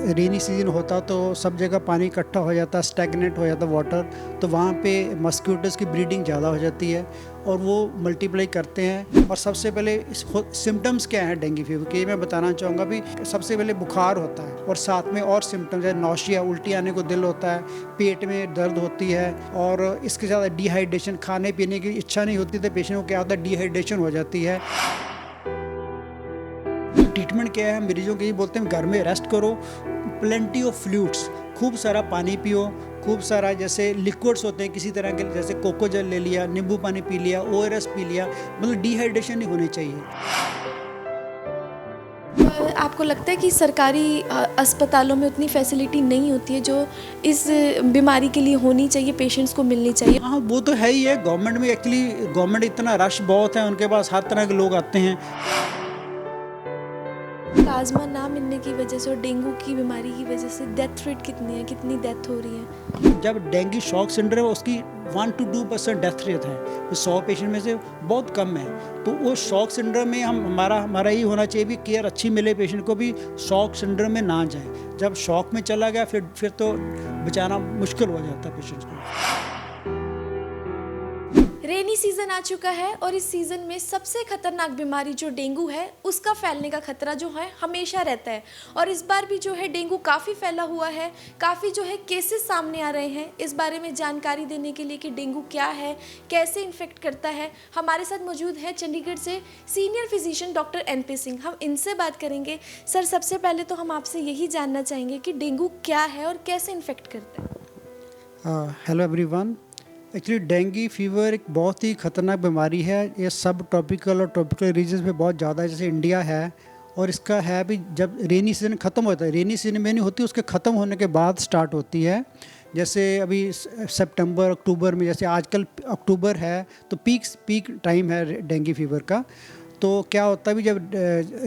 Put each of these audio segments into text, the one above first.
Rainy season होता तो सब जगह पानी इकट्ठा हो जाता, स्टैगनेट हो जाता वाटर, तो वहाँ पे मस्क्यूटोज़ की ब्रीडिंग ज़्यादा हो जाती है और वो मल्टीप्लाई करते हैं। और सबसे पहले सिम्टम्स क्या हैं डेंगू फीवर के, मैं बताना चाहूँगा भी। सबसे पहले बुखार होता है और साथ में और सिम्टम्स है, नौशिया, उल्टी आने को दिल होता है, पेट में दर्द होती है और इसके साथ डिहाइड्रेशन, खाने पीने की इच्छा नहीं होती तो पेशेंट को क्या होता है, डिहाइड्रेशन हो जाती है। ट्रीटमेंट क्या है, मरीजों के ये बोलते हैं घर में रेस्ट करो, प्लेंटी ऑफ फ्लूइड्स, खूब सारा पानी पियो, खूब सारा जैसे लिक्विड्स होते हैं किसी तरह के, जैसे कोको जेल ले लिया, नींबू पानी पी लिया, ओआरएस पी लिया, मतलब डिहाइड्रेशन नहीं होनी चाहिए। आपको लगता है कि सरकारी अस्पतालों में उतनी फैसिलिटी नहीं होती है जो इस बीमारी के लिए होनी चाहिए, पेशेंट्स को मिलनी चाहिए? हाँ, वो तो है ही है। गवर्नमेंट में एक्चुअली गवर्नमेंट इतना रश बहुत है, उनके पास हर तरह के लोग आते हैं। प्लाज्मा ना मिलने की वजह से और डेंगू की बीमारी की वजह से डेथ रेट कितनी है, कितनी डेथ हो रही है? जब डेंगू शॉक सिंड्रोम है उसकी 1 to 2% डेथ रेट है, तो 100 पेशेंट में से बहुत कम है। तो वो शॉक सिंड्रोम में हमारा ये होना चाहिए भी केयर अच्छी मिले पेशेंट को, भी शॉक सिंड्रोम में ना जाए। जब शॉक में चला गया फिर तो बचाना मुश्किल हो जाता है पेशेंट्स को। रेनी सीजन आ चुका है और इस सीजन में सबसे खतरनाक बीमारी जो डेंगू है उसका फैलने का खतरा जो है हमेशा रहता है। और इस बार भी जो है डेंगू काफ़ी फैला हुआ है, काफ़ी जो है केसेस सामने आ रहे हैं। इस बारे में जानकारी देने के लिए कि डेंगू क्या है, कैसे इन्फेक्ट करता है, हमारे साथ मौजूद है चंडीगढ़ से senior physician doctor NP Singh. हम इनसे बात करेंगे। सर, सबसे पहले तो हम आपसे यही जानना चाहेंगे कि डेंगू क्या है और कैसे इन्फेक्ट करता है। Hello everyone. Actually dengue fever एक बहुत ही ख़तरनाक बीमारी है। ये सब ट्रॉपिकल और ट्रॉपिकल रीजन्स में बहुत ज़्यादा है, जैसे इंडिया है। और इसका है भी जब रेनी सीजन ख़त्म होता है, रेनी सीजन में नहीं होती, उसके ख़त्म होने के बाद स्टार्ट होती है। जैसे अभी सितंबर अक्टूबर में, जैसे आजकल अक्टूबर है तो पीक टाइम है डेंगू फीवर का। तो क्या होता है भी जब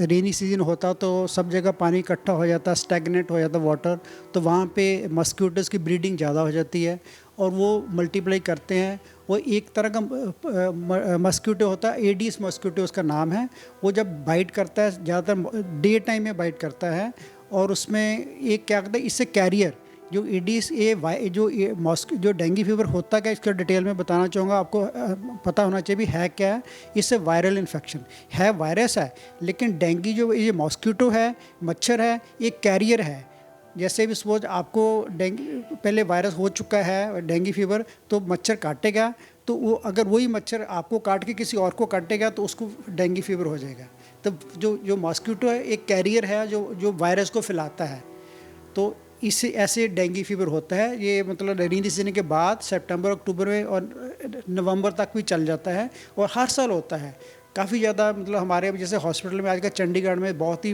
रेनी सीजन होता तो सब जगह पानी इकट्ठा हो जाता, स्टैगनेट हो जाता वाटर, तो वहाँ पे मस्क्यूटोज़ की ब्रीडिंग ज़्यादा हो जाती है और वो मल्टीप्लाई करते हैं। वो एक तरह का मस्क्यूटो होता है, एडिस मस्क्यूटो उसका नाम है। वो जब बाइट करता है, ज़्यादातर डे टाइम में बाइट करता है और उसमें एक क्या कहता है, इससे कैरियर जो एडिस जो डेंगू फीवर होता क्या, इसका डिटेल में बताना चाहूँगा। आपको पता होना चाहिए भी है क्या है। इससे वायरल इन्फेक्शन है, वायरस है, लेकिन डेंगू जो ये मॉस्किटो है, मच्छर है, एक कैरियर है। जैसे भी सपोज आपको डेंगू पहले वायरस हो चुका है डेंगू फीवर, तो मच्छर काटेगा, तो वो अगर वही मच्छर आपको काट के किसी और को काटेगा तो उसको डेंगू फीवर हो जाएगा। तो जो मॉस्किटो है एक कैरियर है जो वायरस को फैलाता है। तो इससे ऐसे डेंगू फीवर होता है। ये मतलब रेनी सीजन के बाद सितंबर अक्टूबर में और नवंबर तक भी चल जाता है और हर साल होता है। काफ़ी ज़्यादा मतलब हमारे जैसे हॉस्पिटल में आजकल चंडीगढ़ में बहुत ही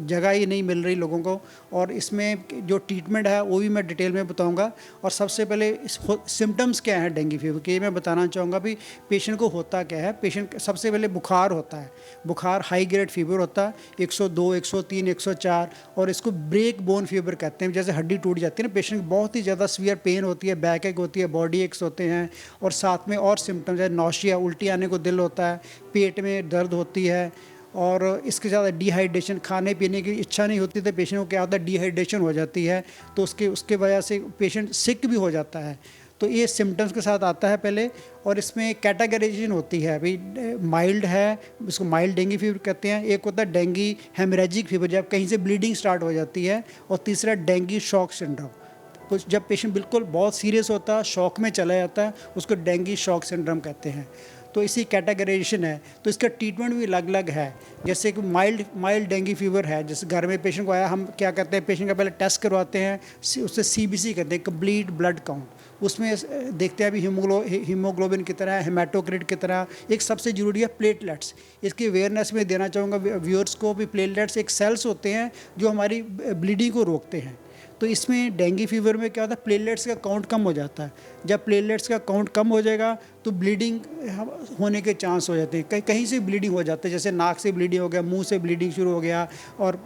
जगह ही नहीं मिल रही लोगों को, और इसमें जो ट्रीटमेंट है वो भी मैं डिटेल में बताऊंगा। और सबसे पहले सिम्टम्स क्या हैं डेंगू फीवर के, मैं बताना चाहूँगा भी पेशेंट को होता क्या है। पेशेंट सबसे पहले बुखार होता है, बुखार हाई ग्रेड फीवर होता है, 102, 103, 104, और इसको ब्रेक बोन फीवर कहते हैं। जैसे हड्डी टूट जाती है ना, पेशेंट बहुत ही ज़्यादा सीवियर पेन होती है, बैक एक होती है, बॉडी एक्स होते हैं, और साथ में और सिम्टम्स है, नौशिया, उल्टी आने को दिल होता है, पेट में दर्द होती है, और इसके साथ डिहाइड्रेशन, खाने पीने की इच्छा नहीं होती तो पेशेंट को क्या होता है, डिहाइड्रेशन हो जाती है। तो उसके वजह से पेशेंट सिक भी हो जाता है। तो ये सिम्टम्स के साथ आता है पहले। और इसमें कैटेगराइजेशन होती है, भाई माइल्ड है, इसको माइल्ड डेंगू फीवर कहते हैं। एक होता है डेंगू हेमरेजिक फीवर, जब कहीं से ब्लीडिंग स्टार्ट हो जाती है। और तीसरा डेंगू शॉक सिंड्रोम, कुछ जब पेशेंट बिल्कुल बहुत सीरियस होता है, शॉक में चला जाता है, उसको डेंगू शॉक सिंड्रोम कहते हैं। तो इसी कैटेगराइजेशन है। तो इसका ट्रीटमेंट भी अलग अलग है। जैसे कि माइल्ड डेंगू फीवर है, जैसे घर में पेशेंट को आया, हम क्या करते हैं, पेशेंट का पहले टेस्ट करवाते हैं, उससे CBC कहते हैं, कंप्लीट ब्लड काउंट। उसमें देखते हैं अभी हीमोग्लोबिन की तरह, हेमाटोक्रिट की तरह। एक सबसे ज़रूरी है प्लेटलेट्स। इसकी अवेयरनेस में देना चाहूँगा व्यूअर्स को भी। प्लेटलेट्स एक सेल्स होते हैं जो हमारी ब्लीडिंग को रोकते हैं। तो इसमें डेंगू फीवर में क्या होता है, प्लेटलेट्स का काउंट कम हो जाता है। जब प्लेटलेट्स का काउंट कम हो जाएगा तो ब्लीडिंग होने के चांस हो जाते हैं। कहीं से ब्लीडिंग हो जाता है, जैसे नाक से ब्लीडिंग हो गया, मुंह से ब्लीडिंग शुरू हो गया, और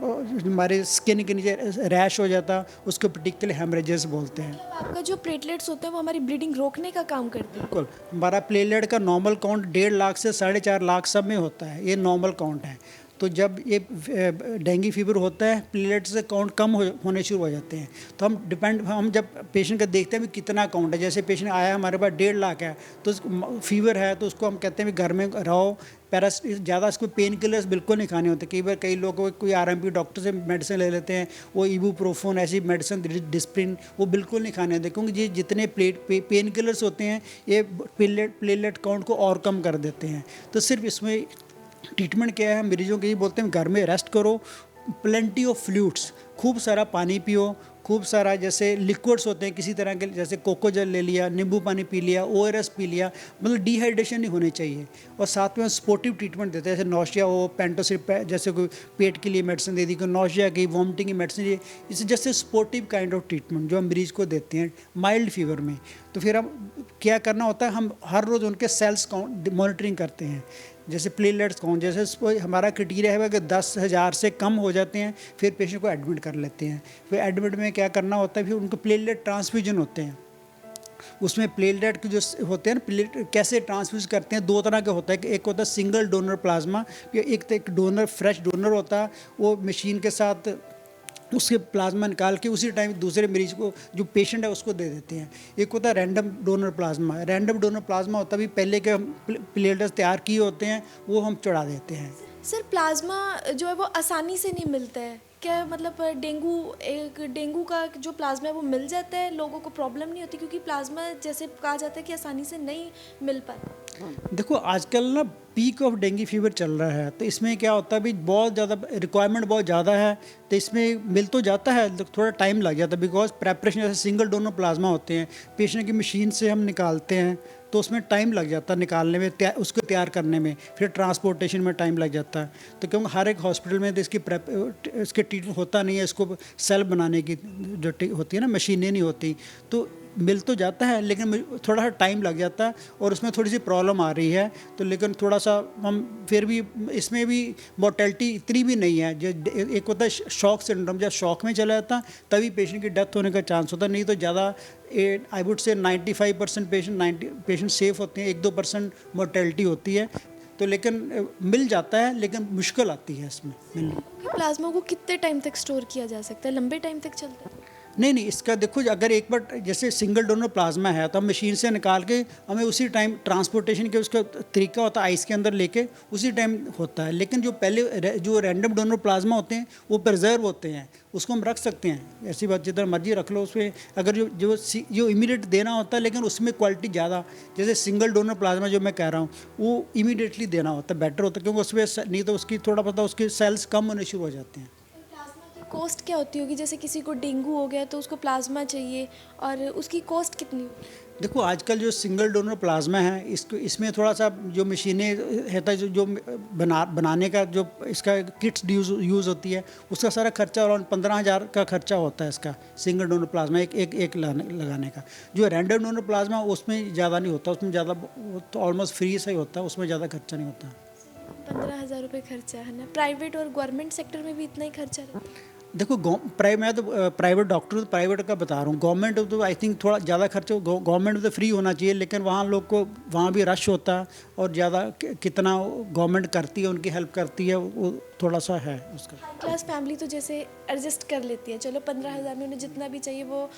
हमारे स्किन के नीचे रैश हो जाता, उसको पर्टिकुलर हेमरेजेस बोलते हैं। आपका जो प्लेटलेट्स होते हैं वो हमारी ब्लीडिंग रोकने का काम करते हैं? बिल्कुल। हमारा प्लेटलेट का नॉर्मल काउंट 1.5 लाख से 4.5 लाख सब में होता है, ये नॉर्मल काउंट है। तो जब ये डेंगू फीवर होता है प्लेटलेट्स काउंट कम होने शुरू हो जाते हैं। तो हम जब पेशेंट का देखते हैं भी कितना काउंट है, जैसे पेशेंट आया हमारे पास 1.5 लाख है तो फीवर है, तो उसको हम कहते हैं भी घर में रहो, ज़्यादा इसको पेन किलर्स बिल्कुल नहीं खाने होते। कई बार कई लोग कोई आरएमपी डॉक्टर से मेडिसिन ले लेते हैं, वो इबुप्रोफेन ऐसी मेडिसिन, डिस्प्रिन, वो बिल्कुल नहीं खाने होते, क्योंकि ये जितने पेन किलर्स होते हैं ये प्लेटलेट काउंट को और कम कर देते हैं। तो सिर्फ इसमें ट्रीटमेंट क्या है, मरीजों के ये बोलते हैं घर में रेस्ट करो, प्लेंटी ऑफ फ्लूइड्स, खूब सारा पानी पियो, खूब सारा जैसे लिक्विड्स होते हैं किसी तरह के, जैसे कोको जल ले लिया, नींबू पानी पी लिया, ओआरएस पी लिया, मतलब डिहाइड्रेशन नहीं होनी चाहिए। और साथ में स्पोर्टिव ट्रीटमेंट देते हैं, जैसे नौशिया हो, पेंटोसिप, जैसे कोई पेट के लिए मेडिसिन दे दी, कोई नौशिया की, वॉमिटिंग की मेडिसिन, ये इसे जैसे स्पोर्टिव काइंड ऑफ ट्रीटमेंट जो हम मरीज को देते हैं माइल्ड फीवर में। तो फिर हम क्या करना होता है, हम हर रोज़ उनके सेल्स काउंट मॉनिटरिंग करते हैं, जैसे प्लेटलेट्स काउंट, जैसे हमारा क्राइटेरिया है कि 10,000 से कम हो जाते हैं फिर पेशेंट को एडमिट कर लेते हैं। फिर एडमिट में क्या करना होता है, फिर उनको प्लेटलेट ट्रांसफ्यूजन होते हैं। उसमें प्लेटलेट के जो होते हैं ना, प्लेट कैसे ट्रांसफ्यूज करते हैं, 2 तरह का होता है कि एक होता है सिंगल डोनर प्लाज्मा, एक डोनर फ्रेश डोनर होता है, वो मशीन के साथ उसके प्लाज्मा निकाल के उसी टाइम दूसरे मरीज को, जो पेशेंट है, उसको दे देते हैं। एक होता है random donor plasma. Random donor plasma होता है भी पहले के हम प्लेटलेट्स तैयार किए होते हैं, वो हम चढ़ा देते हैं। सर प्लाज्मा जो है वो आसानी से नहीं मिलता है क्या? मतलब डेंगू का जो प्लाज्मा है वो मिल जाता है, लोगों को प्रॉब्लम नहीं होती? क्योंकि प्लाज्मा जैसे कहा जाता है कि आसानी से नहीं मिल पाता। देखो आजकल ना पीक ऑफ डेंगू फीवर चल रहा है, तो इसमें क्या होता है भी बहुत ज़्यादा रिक्वायरमेंट बहुत ज़्यादा है, तो इसमें मिल तो जाता है, थोड़ा टाइम लग जाता है, बिकॉज प्रेपरेशन, जैसे सिंगल डोनर प्लाज्मा होते हैं, पेशेंट की मशीन से हम निकालते हैं तो उसमें टाइम लग जाता है निकालने में, उसको तैयार करने में, फिर ट्रांसपोर्टेशन में टाइम लग जाता है। तो क्योंकि हर एक हॉस्पिटल में तो इसके ट्रीटमेंट होता नहीं है, इसको सेल बनाने की जो होती है ना, मशीनें नहीं होती, तो मिल तो जाता है लेकिन थोड़ा सा टाइम लग जाता है और उसमें थोड़ी सी प्रॉब्लम आ रही है। तो लेकिन थोड़ा सा हम फिर भी इसमें भी मोर्टेलिटी इतनी भी नहीं है। जो एक होता है शॉक सिंड्रोम, जब शॉक में चला जाता तभी पेशेंट की डेथ होने का चांस होता है, नहीं तो ज़्यादा I would say 95% patient safe होते हैं, 1-2% मोर्टेलिटी होती है। तो लेकिन मिल जाता है, लेकिन मुश्किल आती है इसमें मिलने। प्लाज्मा को कितने टाइम तक स्टोर किया जा सकता है? लंबे टाइम तक चलता है? नहीं, इसका देखो, अगर एक बार जैसे सिंगल डोनर प्लाज्मा है तो हम मशीन से निकाल के हमें उसी टाइम ट्रांसपोर्टेशन के उसका तरीका होता है, आइस के अंदर लेके उसी टाइम होता है। लेकिन जो पहले जो रैंडम डोनर प्लाज्मा होते हैं वो प्रिजर्व होते हैं, उसको हम रख सकते हैं, ऐसी बात जितना मर्जी रख लो उसमें। अगर जो इमीडिएट देना होता है, लेकिन उसमें क्वालिटी ज़्यादा, जैसे सिंगल डोनर प्लाज्मा जो मैं कह रहा हूँ वो इमीडिएटली देना होता है, बेटर होता है, क्योंकि उसमें नहीं तो उसकी थोड़ा पता उसके सेल्स कम होने शुरू हो जाते हैं। कॉस्ट क्या होती होगी? जैसे किसी को डेंगू हो गया तो उसको प्लाज्मा चाहिए, और उसकी कॉस्ट कितनी होगी? देखो आजकल जो सिंगल डोनर प्लाज्मा है, इसमें थोड़ा सा जो मशीनें रहता है, जो बनाने का जो इसका किट्स यूज़ होती है, उसका सारा खर्चा अराउंड 15,000 का खर्चा होता है इसका, सिंगल डोनर प्लाज्मा एक लगाने का। जो रैंडम डोनर प्लाज्मा उसमें ज़्यादा नहीं होता, उसमें ज़्यादा तो ऑलमोस्ट फ्री से ही होता है, उसमें ज़्यादा खर्चा नहीं होता। 15,000 रुपये खर्चा है ना? प्राइवेट और गवर्नमेंट सेक्टर में भी इतना ही खर्चा रहता है? देखो मैं तो प्राइवेट डॉक्टर, तो प्राइवेट का बता रहा हूँ। गवर्नमेंट तो आई थिंक थोड़ा ज़्यादा खर्चा, गवर्नमेंट में तो फ्री होना चाहिए, लेकिन वहाँ लोग को वहाँ भी रश होता है और ज़्यादा कितना गवर्नमेंट करती है, उनकी हेल्प करती है, वो थोड़ा सा है उसका। हाई क्लास फैमिली तो जैसे एडजस्ट कर लेती है, चलो 15,000 में उन्हें जितना भी चाहिए वो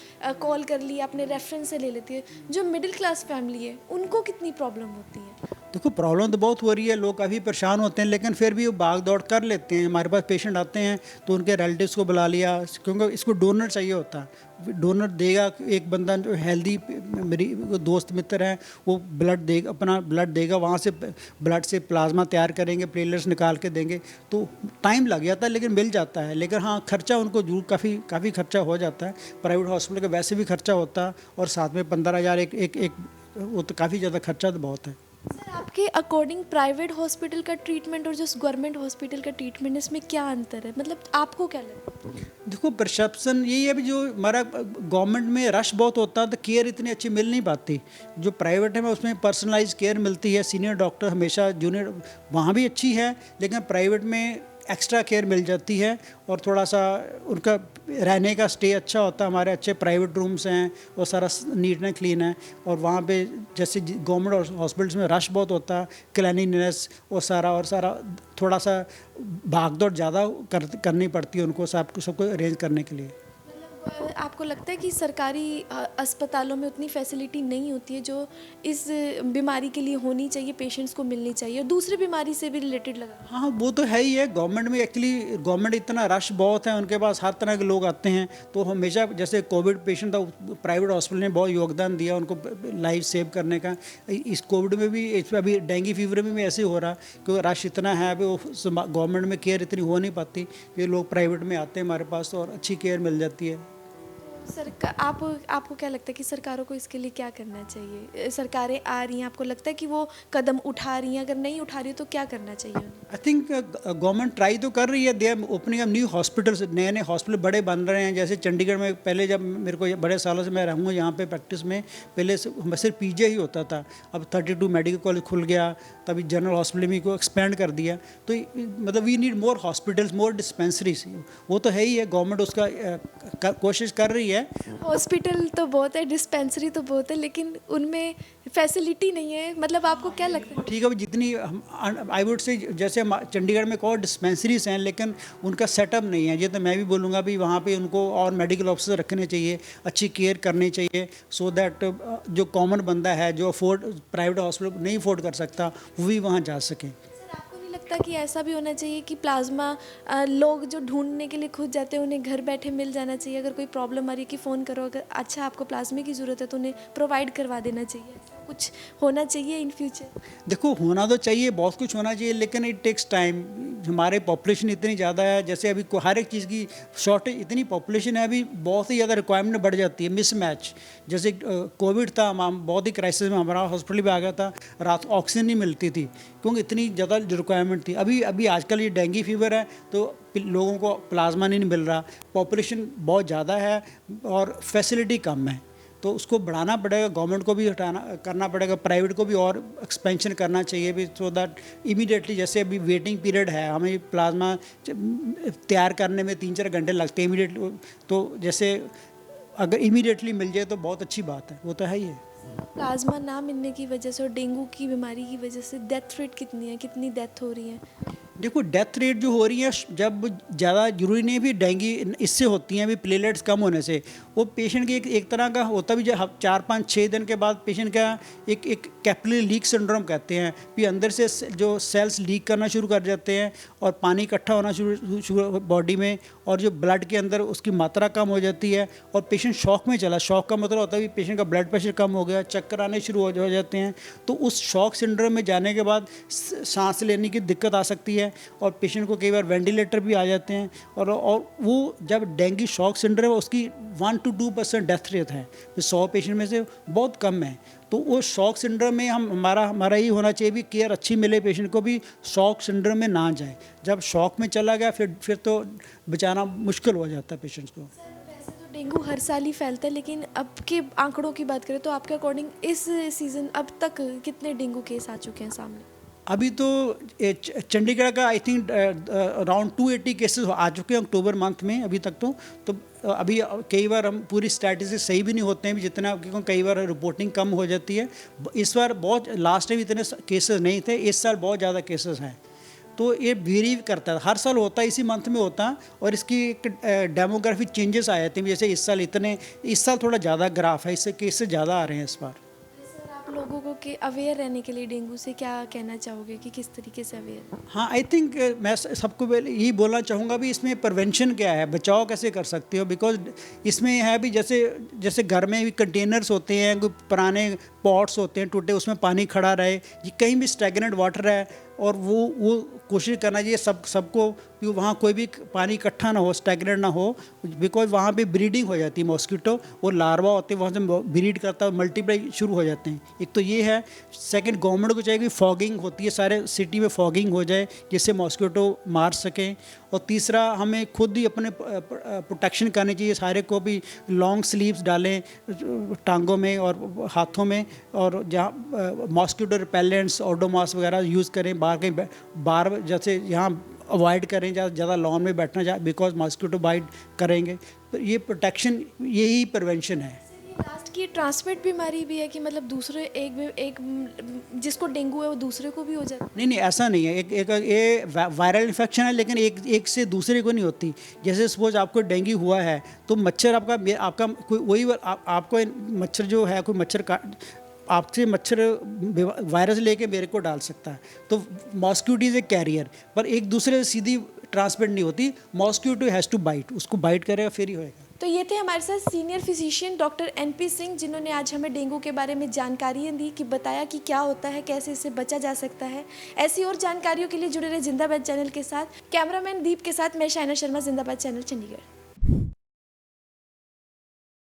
कॉल कर लिया, अपने रेफरेंस से ले लेती है। जो मिडिल क्लास फैमिली है उनको कितनी प्रॉब्लम होती है? देखो प्रॉब्लम तो बहुत हो रही है, लोग काफ़ी परेशान होते हैं, लेकिन फिर भी वो भाग दौड़ कर लेते हैं। हमारे पास पेशेंट आते हैं तो उनके रिलेटिव्स को बुला लिया, क्योंकि इसको डोनर चाहिए होता है। डोनर देगा, एक बंदा जो हेल्दी मेरी दोस्त मित्र हैं वो ब्लड देगा, अपना ब्लड देगा, वहाँ से ब्लड से प्लाज्मा तैयार करेंगे, प्लेटलेट्स निकाल के देंगे, तो टाइम लग जाता है लेकिन मिल जाता है। लेकिन हाँ, खर्चा उनको जरूर काफ़ी खर्चा हो जाता है। प्राइवेट हॉस्पिटल का वैसे भी खर्चा होता है, और साथ में 15,000 एक वो तो काफ़ी ज़्यादा खर्चा तो बहुत है। सर आपके अकॉर्डिंग प्राइवेट हॉस्पिटल का ट्रीटमेंट और जो गवर्नमेंट हॉस्पिटल का ट्रीटमेंट, इसमें क्या अंतर है? मतलब आपको क्या लगता है? देखो परसेप्शन यही है भी जो हमारा गवर्नमेंट में रश बहुत होता है तो केयर इतनी अच्छी मिल नहीं पाती। जो प्राइवेट है में उसमें पर्सनलाइज केयर मिलती है, सीनियर डॉक्टर हमेशा, जूनियर वहाँ भी अच्छी है, लेकिन प्राइवेट में एक्स्ट्रा केयर मिल जाती है और थोड़ा सा उनका रहने का स्टे अच्छा होता है। हमारे अच्छे प्राइवेट रूम्स हैं, वो सारा नीट एंड क्लीन है। और वहाँ पे जैसे गवर्नमेंट हॉस्पिटल्स में रश बहुत होता है, क्लीनिनेस वो सारा थोड़ा सा भाग दौड़ ज़्यादा करनी पड़ती है उनको सबको अरेंज करने के लिए। आपको लगता है कि सरकारी अस्पतालों में उतनी फैसिलिटी नहीं होती है जो इस बीमारी के लिए होनी चाहिए, पेशेंट्स को मिलनी चाहिए, और दूसरी बीमारी से भी रिलेटेड लगा? हाँ, वो तो है ही है। गवर्नमेंट में एक्चुअली गवर्नमेंट इतना रश बहुत है, उनके पास हर तरह के लोग आते हैं। तो हमेशा जैसे कोविड पेशेंट था, प्राइवेट हॉस्पिटल ने बहुत योगदान दिया उनको लाइफ सेव करने का। इस कोविड में भी, अभी डेंगू फीवर में भी ऐसे ही हो रहा, क्योंकि रश इतना है। अभी गवर्नमेंट में केयर इतनी हो नहीं पाती, ये लोग प्राइवेट में आते हैं हमारे पास तो, और अच्छी केयर मिल जाती है। आपको क्या लगता है कि सरकारों को इसके लिए क्या करना चाहिए? सरकारें आ रही हैं, आपको लगता है कि वो कदम उठा रही हैं? अगर नहीं उठा रही है तो क्या करना चाहिए उन्हें? आई थिंक गवर्नमेंट ट्राई तो कर रही है। They are opening up new hospitals, नए नए हॉस्पिटल बड़े बन रहे हैं। जैसे चंडीगढ़ में पहले, जब मेरे को बड़े सालों से मैं रहूँगा यहाँ पे प्रैक्टिस में, पहले सिर्फ पीजे ही होता था। अब 32 मेडिकल कॉलेज खुल गया, तभी जनरल हॉस्पिटल में को एक्सपेंड कर दिया। तो मतलब we need more hospitals, more dispensaries. वो तो है ही है, गवर्नमेंट उसका कोशिश कर रही है। हॉस्पिटल तो बहुत है, डिस्पेंसरी तो बहुत है, लेकिन उनमें फैसिलिटी नहीं है। मतलब आपको क्या लगता है? ठीक है, जितनी आई वुड से, जैसे चंडीगढ़ में को डिस्पेंसरीज हैं, लेकिन उनका सेटअप नहीं है। ये तो मैं भी बोलूँगा भी वहाँ पे उनको और मेडिकल ऑफिसर रखने चाहिए, अच्छी केयर करनी चाहिए, सो दैट जो कॉमन बंदा है, जो प्राइवेट हॉस्पिटल नहीं अफोर्ड कर सकता, वो भी वहाँ जा सके। आपको नहीं लगता कि ऐसा भी होना चाहिए कि प्लाज्मा लोग जो ढूंढने के लिए खुद जाते हैं, उन्हें घर बैठे मिल जाना चाहिए? अगर कोई प्रॉब्लम आ रही है कि फ़ोन करो, अगर अच्छा आपको प्लाज्मे की ज़रूरत है तो उन्हें प्रोवाइड करवा देना चाहिए। कुछ होना चाहिए इन फ्यूचर? देखो, होना तो चाहिए, बहुत कुछ होना चाहिए, लेकिन इट टेक्स टाइम। हमारे पॉपुलेशन इतनी ज़्यादा है, जैसे अभी हर एक चीज़ की शॉर्टेज, इतनी पॉपुलेशन है अभी, बहुत ही ज़्यादा रिक्वायरमेंट बढ़ जाती है, मिसमैच। जैसे कोविड था, हम बहुत ही क्राइसिस में, हमारा हॉस्पिटल भी आ गया था, रात ऑक्सीजन नहीं मिलती थी क्योंकि इतनी ज़्यादा रिक्वायरमेंट थी। अभी आजकल ये डेंगू फीवर है तो लोगों को प्लाज्मा नहीं मिल रहा, पॉपुलेशन बहुत ज़्यादा है और फैसिलिटी कम है। तो उसको बढ़ाना पड़ेगा, गवर्नमेंट को भी करना पड़ेगा, प्राइवेट को भी और एक्सपेंशन करना चाहिए भी, सो दैट इमीडिएटली, जैसे अभी वेटिंग पीरियड है, हमें प्लाज्मा तैयार करने में 3-4 घंटे लगते हैं इमीडिएटली। तो जैसे अगर इमीडिएटली मिल जाए तो बहुत अच्छी बात है, वो तो है ही है। प्लाज्मा ना मिलने की वजह से और डेंगू की बीमारी की वजह से डेथ रेट कितनी है, कितनी डेथ हो रही है? देखो, डेथ रेट जो हो रही है, जब ज़्यादा जरूरी नहीं भी डेंगू इससे होती हैं भी, प्लेटलेट्स कम होने से। वो पेशेंट की एक तरह का होता भी, जब 4-5-6 दिन के बाद पेशेंट का एक कैपिलरी लीक सिंड्रोम कहते हैं कि अंदर से जो सेल्स लीक करना शुरू कर जाते हैं और पानी इकट्ठा होना शुरू बॉडी में, और जो ब्लड के अंदर उसकी मात्रा कम हो जाती है और पेशेंट शॉक में चला। शॉक का मतलब होता है कि पेशेंट का ब्लड प्रेशर कम हो गया, चक्कर आने शुरू हो जाते हैं। तो उस शॉक सिंड्रोम में जाने के बाद सांस लेने की दिक्कत आ सकती है और पेशेंट को कई बार वेंटिलेटर भी आ जाते हैं। और वो जब डेंगू शॉक सिंड्रोम है, उसकी 1-2% डेथ रेट है, 100 पेशेंट में से बहुत कम है। तो वो शॉक सिंड्रोम में हमारा ये होना चाहिए भी, केयर अच्छी मिले पेशेंट को भी, शॉक सिंड्रोम में ना जाए। जब शॉक में चला गया फिर तो बचाना मुश्किल हो जाता है पेशेंट्स को। वैसे तो डेंगू हर साल ही फैलता है, लेकिन अब के आंकड़ों की बात करें तो आपके अकॉर्डिंग इस सीज़न अब तक कितने डेंगू केस आ चुके हैं सामने? अभी तो चंडीगढ़ का आई थिंक अराउंड 280 केसेस आ चुके हैं अक्टूबर मंथ में अभी तक। तो अभी कई बार हम पूरी स्टैटिस्टिक्स सही भी नहीं होते हैं जितना, क्योंकि कई बार रिपोर्टिंग कम हो जाती है। इस बार बहुत, लास्ट टाइम इतने केसेस नहीं थे, इस साल बहुत ज़्यादा केसेस हैं। तो ये वेरी करता है, हर साल होता है, इसी मंथ में होता है। और इसकी एक डेमोग्राफी चेंजेस आ जाते हैं, जैसे इस साल थोड़ा ज़्यादा ग्राफ है, इससे केसेस ज़्यादा आ रहे हैं इस बार। आप लोगों को के अवेयर रहने के लिए डेंगू से क्या कहना चाहोगे कि किस तरीके से अवेयर? हाँ, आई थिंक मैं सबको यही बोलना चाहूँगा भी, इसमें प्रिवेंशन क्या है, बचाव कैसे कर सकते हो। बिकॉज इसमें है भी, जैसे घर में भी कंटेनर्स होते हैं, कोई पुराने पॉट्स होते हैं टूटे, उसमें पानी खड़ा रहे, कहीं भी स्टैग्नेंट वाटर है, और वो कोशिश करना चाहिए सबको कि वहाँ कोई भी पानी इकट्ठा ना हो, स्टैग्नेंट ना हो। बिकॉज वहाँ पे ब्रीडिंग हो जाती है, मॉस्किटो वो लार्वा होते हैं, वहाँ से ब्रीड करता है, मल्टीप्लाई शुरू हो जाते हैं। एक तो ये है। सेकंड, गवर्नमेंट को चाहिए कि फॉगिंग होती है, सारे सिटी में फॉगिंग हो जाए जिससे मॉस्किटो मार सकें। और तीसरा, हमें खुद ही अपने प्रोटेक्शन करनी चाहिए, सारे को भी लॉन्ग स्लीव्स डालें टांगों में और हाथों में, और जहाँ मॉस्किटो रिपेलेंट्स, ओडोमॉस वगैरह यूज़ करें। बाहर जैसे यहाँ अवॉइड करें, ज़्यादा लॉन में बैठना जाए, बिकॉज मॉस्किटो बाइट करेंगे। तो ये प्रोटेक्शन, यही प्रिवेंशन है। लास्ट की ट्रांसमिट बीमारी भी है कि मतलब दूसरे एक जिसको डेंगू है वो दूसरे को भी हो जाता है? नहीं नहीं, ऐसा नहीं है। एक ये वायरल इन्फेक्शन है, लेकिन एक से दूसरे को नहीं होती। जैसे सपोज आपको डेंगू हुआ है तो मच्छर आपका कोई वही आपको मच्छर जो है, कोई मच्छर का आपसे मच्छर वायरस लेके मेरे को डाल सकता है। तो मॉस्किटो इज़ ए कैरियर, पर एक दूसरे से सीधी ट्रांसमिट नहीं होती। मॉस्किटो हैज़ टू बाइट, उसको बाइट करेगा फिर ही होएगा। तो ये थे हमारे साथ senior physician doctor NP Singh, जिन्होंने आज हमें डेंगू के बारे में जानकारियाँ दी, कि बताया कि क्या होता है, कैसे इससे बचा जा सकता है। ऐसी और जानकारियों के लिए जुड़े रहे जिंदाबाद चैनल के साथ। कैमरामैन दीप के साथ मैं शाइना शर्मा, जिंदाबाद चैनल, चंडीगढ़।